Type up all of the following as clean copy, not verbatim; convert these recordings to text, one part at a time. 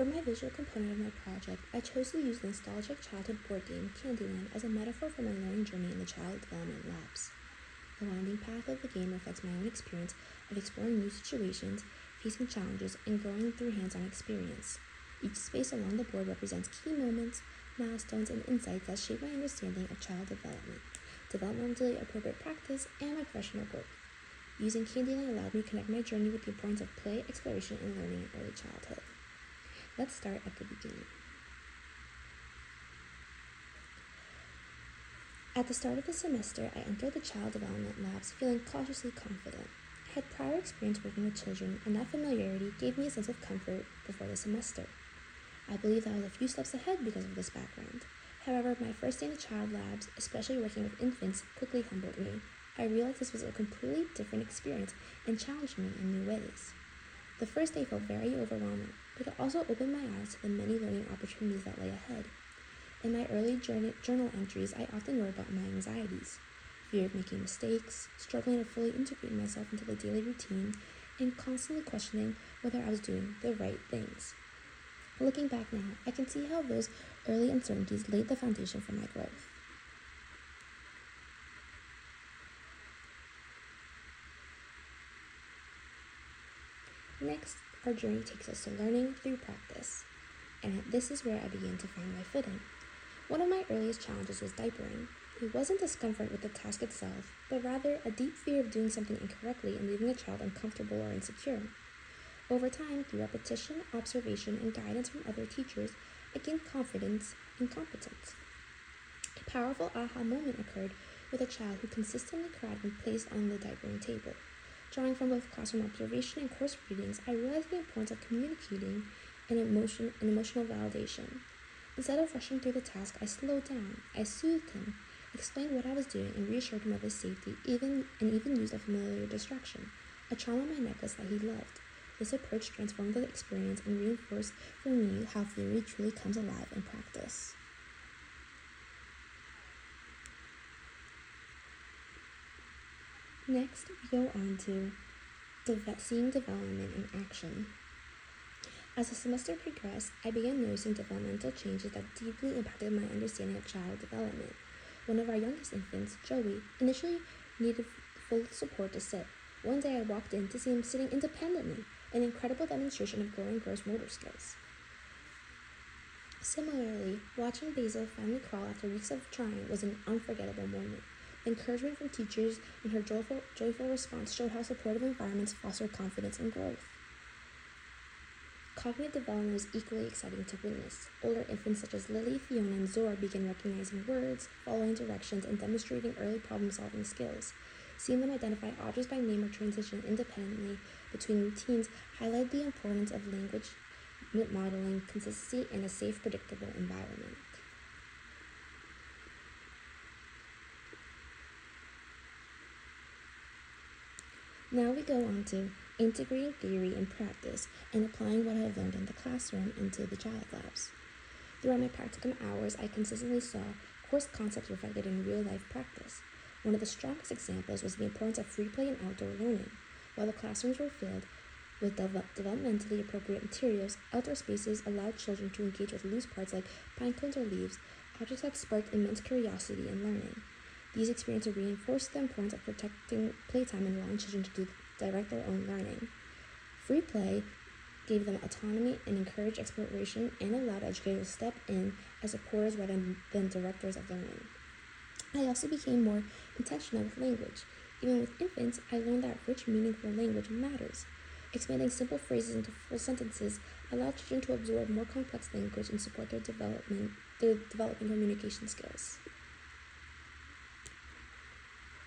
For my visual component of my project, I chose to use the nostalgic childhood board game Candyland as a metaphor for my learning journey in the Child Development Labs. The winding path of the game reflects my own experience of exploring new situations, facing challenges, and growing through hands-on experience. Each space along the board represents key moments, milestones, and insights that shape my understanding of child development, developmentally appropriate practice, and my professional growth. Using Candyland allowed me to connect my journey with the importance of play, exploration, and learning in early childhood. Let's start at the beginning. At the start of the semester, I entered the Child Development Labs feeling cautiously confident. I had prior experience working with children, and that familiarity gave me a sense of comfort before the semester. I believe I was a few steps ahead because of this background. However, my first day in the Child Labs, especially working with infants, quickly humbled me. I realized this was a completely different experience and challenged me in new ways. The first day felt very overwhelming, but it also opened my eyes to the many learning opportunities that lay ahead. In my early journal entries, I often wrote about my anxieties, fear of making mistakes, struggling to fully integrate myself into the daily routine, and constantly questioning whether I was doing the right things. Looking back now, I can see how those early uncertainties laid the foundation for my growth. Next, our journey takes us to learning through practice, and this is where I began to find my footing. One of my earliest challenges was diapering. It wasn't discomfort with the task itself, but rather a deep fear of doing something incorrectly and leaving a child uncomfortable or insecure. Over time, through repetition, observation, and guidance from other teachers, I gained confidence and competence. A powerful aha moment occurred with a child who consistently cried when placed on the diapering table. Drawing from both classroom observation and course readings, I realized the importance of communicating and emotional validation. Instead of rushing through the task, I slowed down. I soothed him, explained what I was doing, and reassured him of his safety, and even used a familiar distraction, a charm on my necklace that he loved. This approach transformed the experience and reinforced for me how theory truly comes alive in practice. Next, we go on to seeing development in action. As the semester progressed, I began noticing developmental changes that deeply impacted my understanding of child development. One of our youngest infants, Joey, initially needed full support to sit. One day I walked in to see him sitting independently, an incredible demonstration of growing gross motor skills. Similarly, watching Basil finally crawl after weeks of trying was an unforgettable moment. The encouragement from teachers and her joyful response showed how supportive environments foster confidence and growth. Cognitive development was equally exciting to witness. Older infants such as Lily, Fiona, and Zora began recognizing words, following directions, and demonstrating early problem-solving skills. Seeing them identify objects by name or transition independently between routines highlighted the importance of language modeling, consistency, and a safe, predictable environment. Now we go on to integrating theory and practice and applying what I have learned in the classroom into the child labs. Throughout my practicum hours, I consistently saw course concepts reflected in real-life practice. One of the strongest examples was the importance of free play and outdoor learning. While the classrooms were filled with developmentally appropriate materials, outdoor spaces allowed children to engage with loose parts like pine cones or leaves, objects that sparked immense curiosity and learning. These experiences reinforced the importance of protecting playtime and allowing children to direct their own learning. Free play gave them autonomy and encouraged exploration and allowed educators to step in as supporters rather than directors of learning. I also became more intentional with language. Even with infants, I learned that rich, meaningful language matters. Expanding simple phrases into full sentences allowed children to absorb more complex language and support their developing communication skills.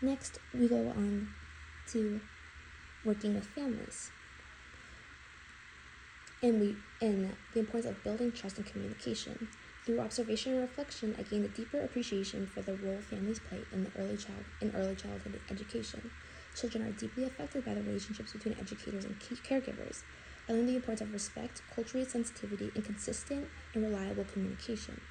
Next, we go on to working with families and the importance of building trust and communication. Through observation and reflection, I gained a deeper appreciation for the role families play in early childhood education. Children are deeply affected by the relationships between educators and caregivers. I learned the importance of respect, cultural sensitivity, and consistent and reliable communication.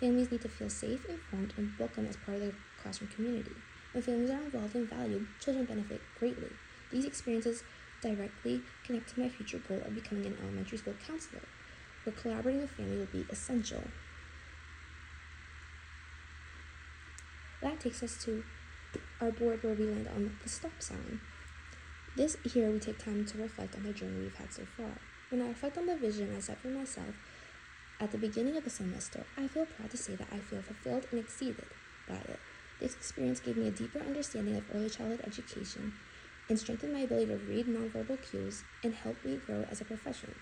Families need to feel safe, informed, and welcome as part of the classroom community. When families are involved and valued, children benefit greatly. These experiences directly connect to my future goal of becoming an elementary school counselor. where collaborating with family will be essential. That takes us to our board where we land on the stop sign. This here we take time to reflect on the journey we've had so far. When I reflect on the vision I set for myself at the beginning of the semester, I feel proud to say that I feel fulfilled and exceeded by it. This experience gave me a deeper understanding of early childhood education and strengthened my ability to read nonverbal cues and helped me grow as a professional.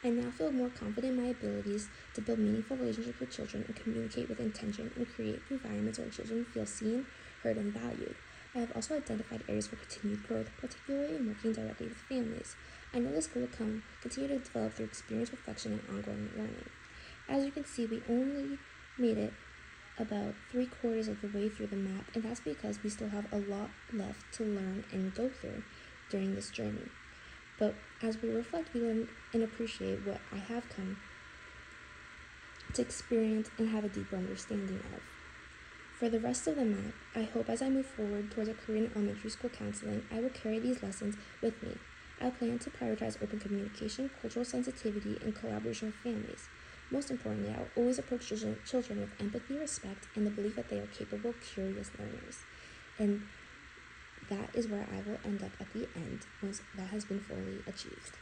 I now feel more confident in my abilities to build meaningful relationships with children and communicate with intention and create environments where children feel seen, heard, and valued. I have also identified areas for continued growth, particularly in working directly with families. I know this goal will continue to develop through experience, reflection, and ongoing learning. As you can see, we only made it about 3/4 of the way through the map, and that's because we still have a lot left to learn and go through during this journey. But as we reflect, we learn and appreciate what I have come to experience and have a deeper understanding of. For the rest of the map, I hope as I move forward towards a career in elementary school counseling, I will carry these lessons with me. I plan to prioritize open communication, cultural sensitivity, and collaboration with families. Most importantly, I will always approach children with empathy, respect, and the belief that they are capable, curious learners. And that is where I will end up at the end once that has been fully achieved.